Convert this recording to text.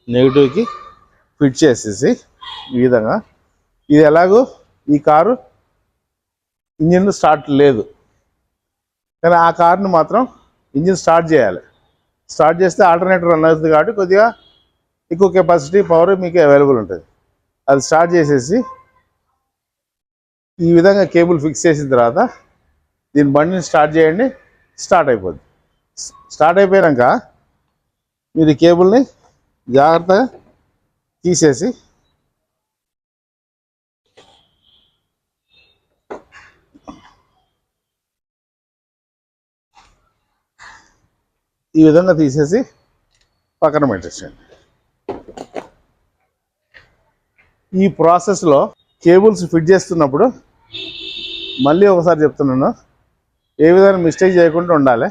నెగిటివ్కి fit చేసేసి ఈ విధంగా. ఇది ఎలాగో ఈ కారు ఇంజిన్ స్టార్ట్ లేదు, కానీ ఆ కారుని మాత్రం ఇంజిన్ స్టార్ట్ చేయాలి. స్టార్ట్ చేస్తే ఆల్టర్నేటర్ రన్ అవుతుంది కాబట్టి కొద్దిగా ఎక్కువ కెపాసిటీ పవర్ మీకు అవైలబుల్ ఉంటుంది. అది స్టార్ట్ చేసేసి ఈ విధంగా కేబుల్ ఫిక్స్ చేసిన తర్వాత దీని బండిని స్టార్ట్ చేయండి. స్టార్ట్ అయిపోద్ది. స్టార్ట్ అయిపోయాక మీరు ఈ కేబుల్ని జాగ్రత్తగా తీసేసి ఈ విధంగా తీసేసి పక్కన పెట్టేసండి. ఈ ప్రాసెస్లో కేబుల్స్ ఫిట్ చేస్తున్నప్పుడు మళ్ళీ ఒకసారి చెప్తున్నాను, ఏ విధంగా మిస్టేక్ చేయకుండా ఉండాలి.